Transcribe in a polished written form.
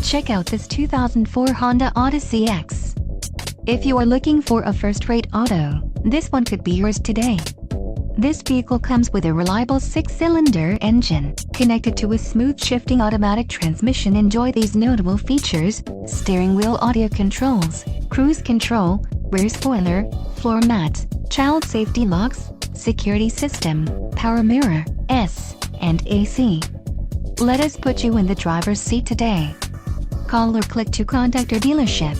Check out this 2004 Honda Odyssey EX. If you are looking for a first-rate auto, this one could be yours today. This vehicle comes with a reliable 6-cylinder engine, connected to a smooth shifting automatic transmission. Enjoy these notable features: steering wheel audio controls, cruise control, rear spoiler, floor mats, child safety locks, security system, power mirror, and AC. Let us put you in the driver's seat today. Call or click to contact our dealership.